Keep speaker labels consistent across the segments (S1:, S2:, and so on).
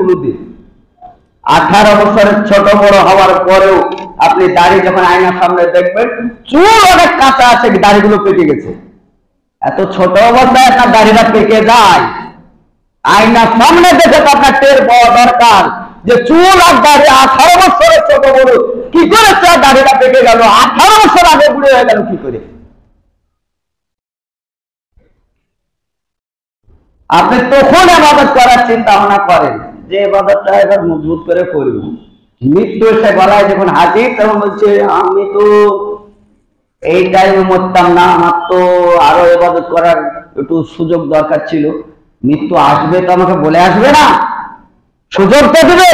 S1: কোনোদিন। 18 বছরের ছোট বড় হওয়ার পরেও আপনি দাড়ি যখন আয়নার সামনে দেখবেন, চুল অনেক কাঁচা আছে, দাড়িগুলো পেকে গেছে। এত ছোট অবস্থায় আপনার দাড়িটা পেকে যায়, আয়নার সামনে দেখে তো আপনার টের পাওয়া দরকার যে চুল আর দাড়ি 18 বছরের ছোট বড় কি করে দাড়িটা পেকে গেল, 18 বছর আগে বুড়ে হয়ে গেল কি করে। আপনি তখন ইবাদত করার চিন্তা ভাবনা করেন যে ইবাদতটা এবার মজবুত করে করব। মৃত্যু এসে গলায় যখন হাজির তখন বলছে আমি তো এই টাইমে মরতাম না, আমার তো আরো ইবাদত করার একটু সুযোগ দরকার ছিল। মৃত্যু আসবে তো আমাকে বলে আসবে না, সুযোগ তো দিবে।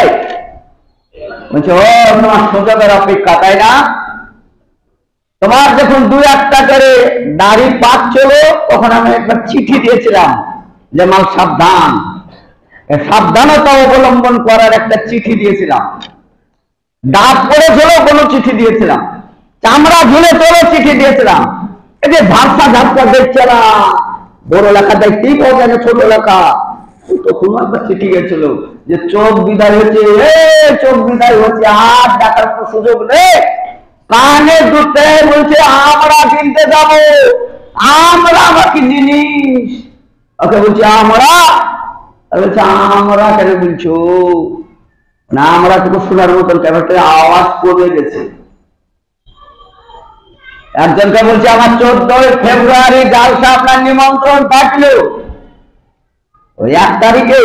S1: বলছে ও তোমার সুযোগের অপেক্ষা, তাই না? তোমার যখন 2-1টা করে দাড়ি পাচ্ছিল তখন আমি একবার চিঠি দিয়েছিলাম যে মাল সাবধান, সাবধানতা অবলম্বন করার একটা চিঠি দিয়েছিলাম। দাঁত পড়েছিল কোনো চিঠি দিয়েছিলাম, চামড়া ঝুলে চলো চিঠি দিয়েছিলাম। এই যে ঝাপসা ঝাপসা দেখছে না, বড় লেখা দেখতেই পাওয়া যায় না, ছোট লেখা। তখন একটা চিঠি গেছিল যে চোখ বিদায় হচ্ছে, চোখ বিদায় হচ্ছে, আর দেখার কোনো সুযোগ নেই। কানে দুতে বলছে আমরা কিনতে যাব, আমরা আমার কি জিনিস। ওকে বলছি আমরা, বলছে আমরা কেন বলছো না, আমরা তো শোনার মতন কেন, আওয়াজ কমে গেছে। একজনকে বলছে আমার 14 ফেব্রুয়ারি জালসা আপনার নিমন্ত্রণ থাকলো, ওই 1 তারিখে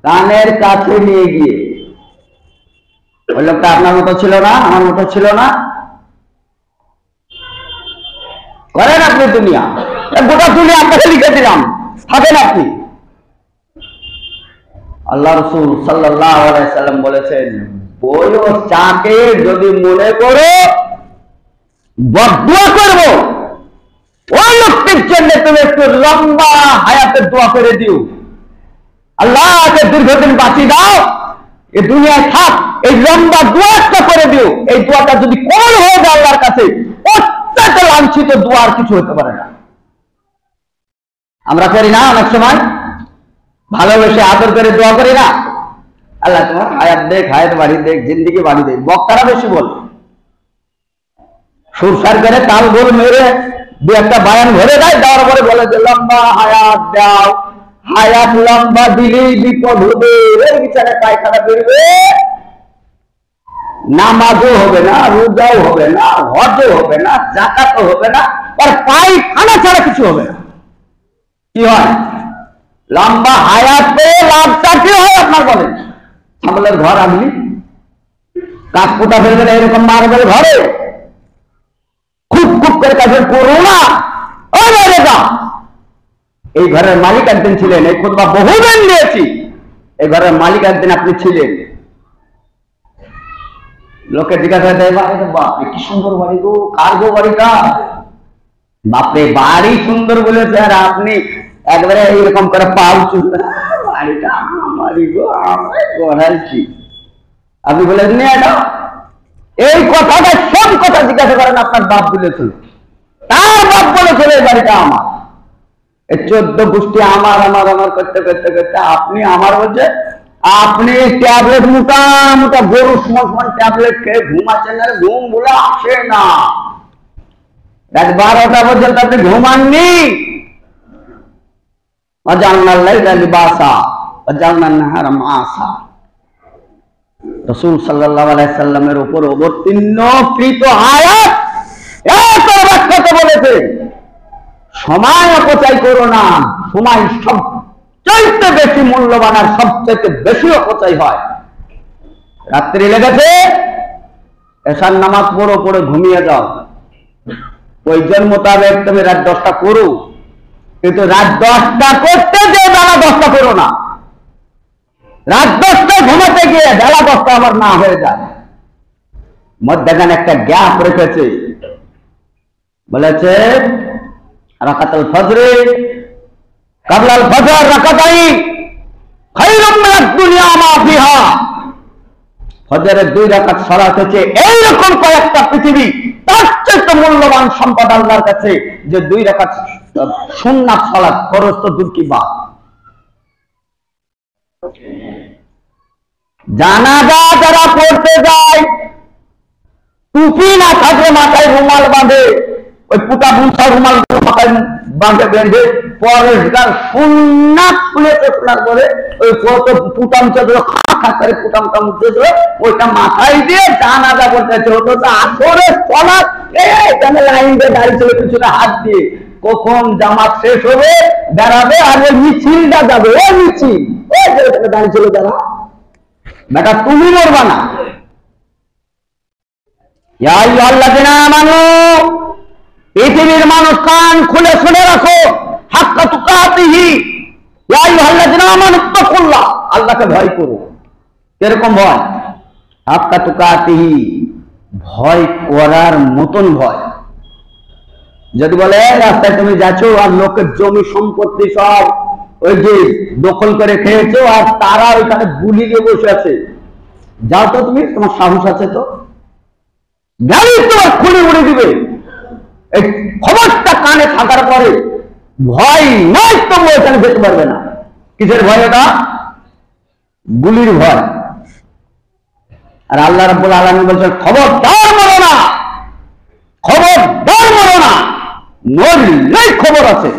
S1: কানের কাছে নিয়ে গিয়ে, ওই লোকটা আপনার মতো ছিল না, আমার মতো ছিল না। করেন আপনি দুনিয়া, গোটা দুনিয়া আপনাকে লিখে দিলাম, থাকেন আপনি। আল্লাহ রাসূল সাল্লাল্লাহু আলাইহি সাল্লাম বলেছেন, বলো চাকে যদি মনে করো বদদুয়া করব, ওই লোকটির জন্য তুমি একটু লম্বা হায়াতের দোয়া করে দিও, আল্লাহকে দীর্ঘদিন বাঁচিয়ে দাও, এই দুনিয়ায় থাক, এই লম্বা দোয়াটা করে দিও। এই দোয়াটা যদি কবুল হয়ে যায় আল্লাহর কাছে, অত্যন্ত লাঞ্ছিত দোয়া আর কিছু হতে পারে না। আমরা করি না অনেক সময়, ভালোবেসে আদর করে দোয়া করি না, আল্লাহ তোমার হায়াত দেখ, হায়াত বাড়ি দেখ, জিন্দিগি বাড়ি দেখ। বক্তারা বেশি বলে, সুরসার করে তাল গোল মেরে 2-1টা বায়ান ভরে দেয়, দেওয়ার পরে বলে যে লম্বা হায়াত দাও, হায়াত লম্বা দিলেই বিপদ হবে, এর বিচারে পায়খানা বেরবে, নামাজও হবে না, রোজাও হবে না, হজও হবে না, যাকাতও হবে না, আর পায়খানা ছাড়া কিছু হবে না। কি হয়? লম্বা হায়াতে লাভটা কি হয় আপনার বলেন? ছাগলের ঘর আগলি, কাঠ পোটা ফেলবে না, এরকম মারবেল ঘরে খুব খুব করে কাছে করোনা। এই ঘরের মালিক একদিন ছিলেন, এই খুতবা বহুদিন নিয়েছি, এই ঘরের মালিক একদিন আপনি ছিলেন। লোকে জিজ্ঞাসা দেয়, বাপরে কি সুন্দর বাড়ি গো, কার গো বাড়িটা? বাপরে বাড়ি সুন্দর বলেছে, আর আপনি একবারে এইরকম করে পাও চুল, বাড়িটা আমারই গো, আমি গড়াইছি। আপনি বলেছেন এটা, এই কথাটা সব কথা জিজ্ঞাসা করেন আপনার বাপ বলেছিল, তার বাপ বলেছিল এই বাড়িটা আমার। এই 14 গোষ্ঠী আমার আমার আমার করতে করতে করতে আপনি আমার বলছে, আপনি ট্যাবলেট মোটা মোটা গরু সমান ট্যাবলেট খেয়ে ঘুমাচ্ছেন, আর ঘুম বলে আসে না। রাত 12টা পর্যন্ত আপনি ঘুমাননি। রাসূল সাল্লাল্লাহু আলাইহি সাল্লামের উপর অবতীর্ণকৃত আয়াত এত ব্যাখ্যাতে বলেছে, সময় অপচয় করো না, সময় সবচেয়ে বেশি মূল্যবান আর সবচেয়ে বেশি অপচয় হয়। রাত্রি লেগেছে, এশার নামাজ পড়ো, পড়ে ঘুমিয়ে যাও, প্রয়োজন মোতাবেক তুমি রাত 10টা করো, কিন্তু রাত 10টা করতে যে বেলা 10টা করো না। রাত 10টা ঘুমাতে গিয়ে বেলা 10টা আবার না হয়ে যায়, মধ্যখানে একটা গ্যাপ রেখেছে। বলেছে রাকাতুল ফজরে কাবলাল ফজর রাকাতাইন খায়রুম মিনাদ দুনিয়া মা ফিহা। ফজরের 2 রাকাত সালাত হচ্ছে এইরকম কয়েকটা পৃথিবী, তার চেয়ে মূল্যবান সম্পদ আল্লাহর কাছে যে 2 রাকাত সুন্নাত সালাত, ফরজ তো দূর কি বাত। জানাজা যারা পড়তে যায় টুপি না থাকলে মাথায় রুমাল বাঁধে, ওই পুটা বুনসা রুমাল মাথায় বাঁধে বেঁধে পরেশগার সুন্নাত শুনেছে, শোনার পরে ওই কত পুটামচা খা করে পুটামটা উঠতেছে ওইটা মাথায় দিয়ে জানাজা করতেছে। হতো তো আসরে চলা এখানে লাইন দিয়ে দাঁড়িয়ে ছিল পিছনে হাত দিয়ে, কখন জামাত শেষ হবে বেড়াবে আর ওই মিছিলটা যাবে, ওই মিছিল ওই যে দাঁড়িয়ে ছিল যারা, বেটা তুমি মরবা না। পৃথিবীর মানুষ কান খুলে শুনে রাখো, হাক্কা তুকাতিহি, ইয়া আইয়ুহাল্লাযিনা আমানু তাকুল্লাহ, আল্লাহকে ভয় করো। কিরকম ভয়? হাক্কা তুকাতিহি, ভয় করার মতন ভয়। যদি বলে রাস্তায় তুমি যাচ্ছ আর লোকের জমি সম্পত্তি সব ওই যে দখল করে খেয়েছো আর তারা ওইখানে গুলি দিয়ে বসে আছে, যাও তো তুমি, তোমার সাহস আছে তো, গাড়ি তোমার খুলে উড়ে দিবে। এই খবরটা কানে থাকার পরে ভয় নয়, তবু এখানে যেতে পারবে না। কিসের ভয় ওটা? গুলির ভয়। আর আল্লাহ রাব্বুল আলামিন বলছেন খবরদার মরো না, খবরদার মরো না, মরলেই খবর আছে।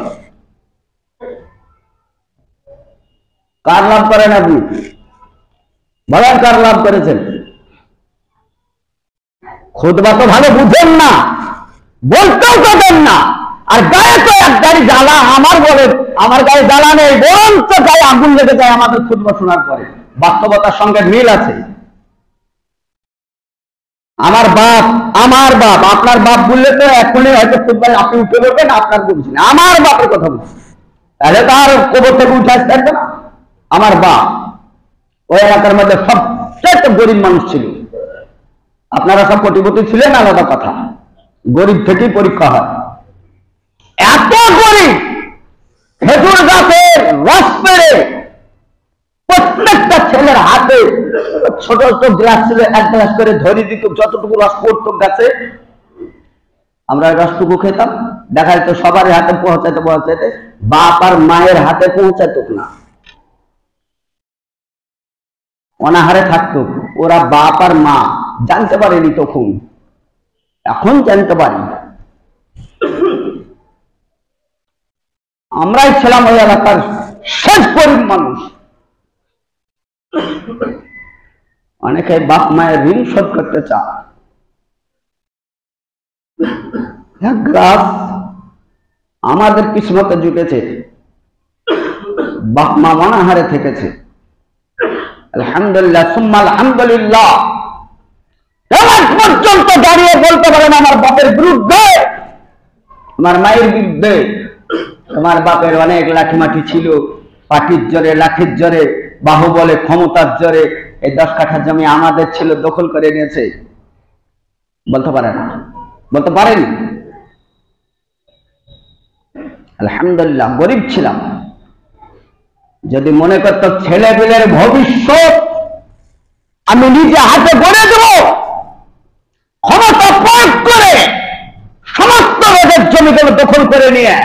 S1: কার লাভ করেন আপনি? বলেন কার লাভ করেছেন? খুতবা তো ভালো বুঝেন না, বলতেও পারেন না, আর গায়ে তো এক গাড়ি জ্বালা। আমার বলে আমার গায়ে জ্বালা নেই, বরঞ্চ গায়ে আগুন লেগে যায় আমাদের খুতবা শোনার পরে। বাস্তবতার সঙ্গে মিল আছে। আমার বাপ, আপনার বাপ বললে তো এখনই হয়তো খুতবায় আপনি উঠে পড়বেন, আপনার বলছেন আমার বাপের কথা বলছেন, তাহলে তো আর কবর থেকে উঠে আসতে পারবে না। আমার বাপ ওই এলাকার মধ্যে সবচেয়ে গরিব মানুষ ছিল। আপনারা সব কোটিপতি ছিলেন আলাদা কথা, গরিব থেকেই পরীক্ষা হয়। এত গরিব, খেজুর গাছের রস পেড়ে প্রত্যেকটা ছেলের হাতে ছোট ছোট গ্লাস ছিল, এক গ্লাস করে ধরে দিত, যতটুকু রস পড়তো গাছে আমরা রসটুকু খেতাম। দেখা যেত সবার হাতে পৌঁছাইতে বাপ আর মায়ের হাতে পৌঁছাতো না, অনাহারে থাকতো। ওরা বাপ আর মা জানতে পারেনি তখন, এখন জানতে পারি। আমরাই ছিলাম ওই এলাকার শেষ গরিব মানুষ। অনেকে বাপ মায়ের ঋণ শোধ করতে চায়। এক গ্লাস আমাদের কিসমতে জুটেছে, বাপ মা অনাহারে থেকেছে। আলহামদুলিল্লাহ সুম্মা আলহামদুলিল্লাহ, কেমন পর্যন্ত দাঁড়িয়ে বলতে পারেন আমার বাপের বিরুদ্ধে, আমার মায়ের বিরুদ্ধে। তোমার বাপের অনেক লাঠিমাটি ছিল, পাটির জোরে, লাঠির জোরে, বাহুবলে, ক্ষমতার জোরে এই 10 কাঠা জমি আমাদের ছিল, দখল করে নিয়েছে। বলতে পারে না, বলতে পারেন। আলহামদুলিল্লাহ গরিব ছিলাম। যদি মনে করতো ছেলে পেলের ভবিষ্যৎ আমি নিজে হাতে গড়ে দেব, ক্ষমতা প্রয়োগ করে সমস্ত রোগের জমিগুলো দখল করে নিয়ে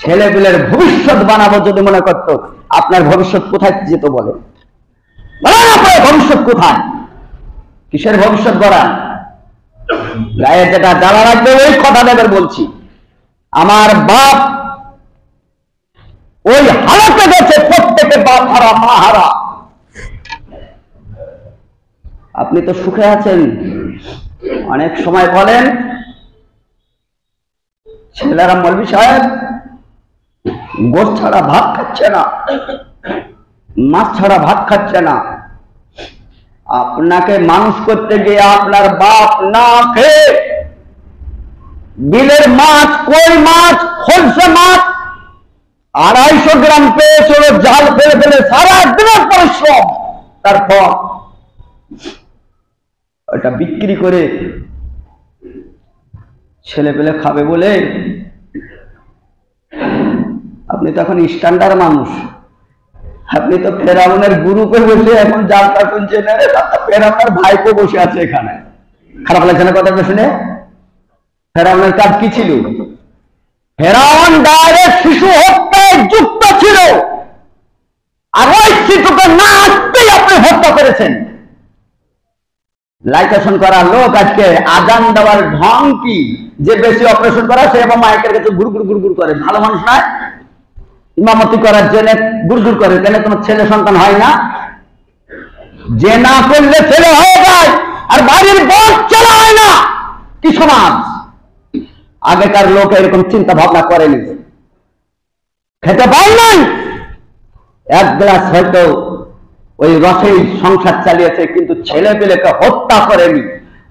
S1: ছেলে পেলের ভবিষ্যৎ বানাবো, যদি মনে করতো, আপনার ভবিষ্যৎ কোথায় যেত বলে? আপনার ভবিষ্যৎ কোথায়? কিসের ভবিষ্যৎ গড়া? গায়ে যেটা জ্বালা রাখবে ওই কথা দেবের বলছি। আমার বাপ ওই হারাতে গেছে, প্রত্যেকে বাপ হারা, মা হারা। আপনি তো সুখে আছেন। অনেক সময় বলেন ছেলেরা মৌলভী সাহেব গোশ ছাড়া ভাত খাচ্ছে না, মাছ ছাড়া ভাত খাচ্ছে না। আপনাকে মানুষ করতে গিয়ে আপনার বাপ না খেয়ে বিলের মাছ, কই মাছ, খলসে মাছ 250 গ্রাম পেয়েছিল, জাল ফেলে ফেলে সারা দিনের পরিশ্রম, তারপর ওটা বিক্রি করে ছেলে পেলে খাবে বলে। আপনি তো এখন স্ট্যান্ডার্ড মানুষ, আপনি তো ফেরাউনের গ্রুপে বসে এখন যাত্রা শুনছেন, ফেরাউনের ভাইপো বসে আছে এখানে। খারাপ লাগছে না কথাটা শুনে? ফেরাউনের কাজ কি ছিল? ফেরাউন ডাইরেক্ট শিশু হত্যায় যুক্ত ছিল, আর ওই শিশুকে না আসতেই আপনি দিয়েছেন। লাইকেশন করা লোক আজকে আজান দেওয়ার ঢং কি, যে বেশি অপারেশন করা সে এবং মাইকের কাছে গুড় করে। ভালো মানুষ নয়, ইমামতি করার জন্য গুড় করে। কেন তোমার ছেলে সন্তান হয় না? যে না করলে ছেলে হয়ে যায়, আর বাড়ির বস ছেলে হয় না। কি সমাজ! আগেকার লোক এরকম চিন্তা ভাবনা করেনি, খেতে পায় নাই, এক গ্লাস হয়তো ওই রসেই সংসার চালিয়েছে, কিন্তু ছেলে পেলেকে হত্যা করেনি।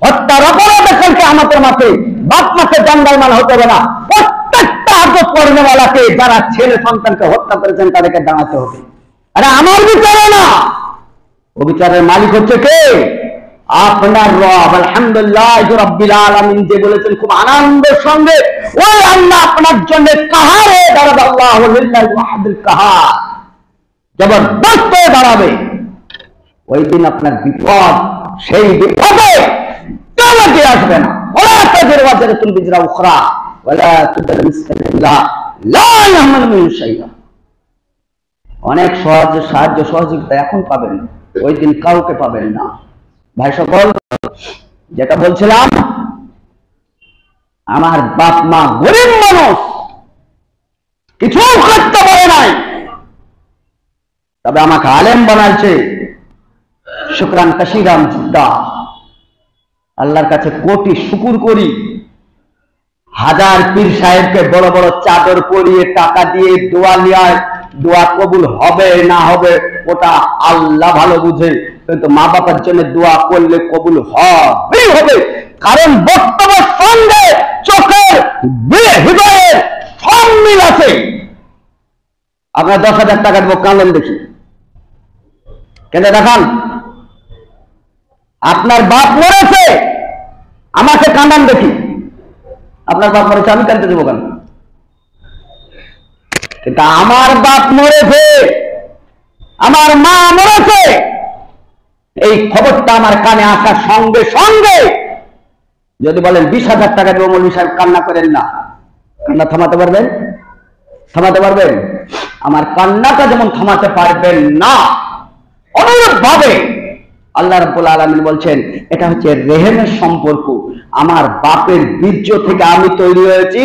S1: হত্যার অপরাধে কালকে আমাদের মাঠে বাপ মাকে জানবার মাল হতে হবে না। প্রত্যেকটা আদব কর্মওয়ালাকে যারা ছেলে সন্তানকে হত্যা করেছেন তাদেরকে দাঁড়াতে হবে। আরে আমার বিচারে না, ও বিচারের মালিক হচ্ছে কে? আপনার রব। আলহামদুলিল্লাহ রাব্বিল আলামিন যে বলেছেন খুব আনন্দের সঙ্গে, ওই আল্লাহ আপনার জন্য কাহারে দাঁড়াবে। আল্লাহু লিল্লাহি ওয়াহদুল কাহার, জবরদস্ত হয়ে দাঁড়াবে। ওই দিন আপনার বিপদ, সেই বিপদে কেউ আসবে না। ওলা তাজির ওয়াজরাতুল বিজরা উখরা ওয়ালা তুদাল মিসকাল্লাহ লা ইয়াহমাল মিন শাইআ। অনেক সাহায্য সহযোগিতা এখন পাবেন, ওই দিন কাউকে পাবেন না। ভাই সকল, যেটা বলছিলাম, আমার বাপ মা গরিব মানুষ, কিছু করতে পারে নাই, তবে আমাকে আলেম বানাইছে। শুকরান কাসীরান জিদ্দা। আল্লাহর কাছে কোটি শুকুর করি। হাজার পীর সাহেবকে বড় বড় চাদর পরিয়ে টাকা দিয়ে দোয়া নেয়, দোয়া কবুল হবে না হবে ওটা আল্লাহ ভালো বুঝে, কিন্তু মা বাবার জন্য দোয়া করলে কবুল হবেই হবে। কারণ বক্তব্যের সঙ্গে চোখের হৃদয়ের সব মিল আছে। আপনার 10,000 টাকা দেবো, কাঁদেন দেখি, কেন দেখান? আপনার বাপ মরেছে, আমাকে কাঁদান দেখি। আপনার বাপ মরেছে, আমি কাঁদতে দেবো কেন? কিন্তু আমার বাপ মরেছে, আমার মা মরেছে, এই খবরটা আমার কানে আসার সঙ্গে সঙ্গে যদি বলেন 20,000 টাকা দেবো, মৌলভী সাহেব কান্না করেন না, কান্না থামাতে পারবেন? থামাতে পারবেন? আমার কান্নাটা যেমন থামাতে পারবেন না, অনুরূপ ভাবে আল্লাহ রাব্বুল আলামিন বলছেন এটা হচ্ছে রেহেমের সম্পর্ক। আমার বাপের বীর্য থেকে আমি তৈরি হয়েছি,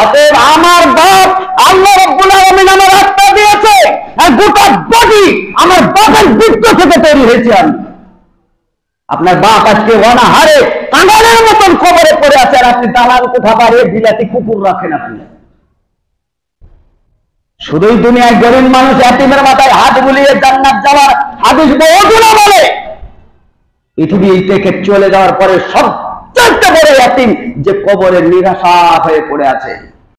S1: অতএব আমার বাপ আল্লাহ রাব্বুল আলামিন আমার আত্মা দিয়েছে, আর গোটা বডি আমার বাপের বীর্য থেকে তৈরি হয়েছে আমি। আপনার বাপ আজকে অনাহারে কাঙালের মতন কবরে পড়ে আছে, আর আপনি দালাল কোথা পারে বিলাতি কুকুর রাখেন। আপনি শুধুই দুনিয়ায় গরিব মানুষ এতিমের মাথায় হাত বুলিয়ে জান্নাত যাওয়ার হাদিস বহুগুলো বলে। পৃথিবী থেকে চলে যাওয়ার পরে সবচেয়ে বড় এতিম যে কবরে নিরাশা হয়ে পড়ে আছে।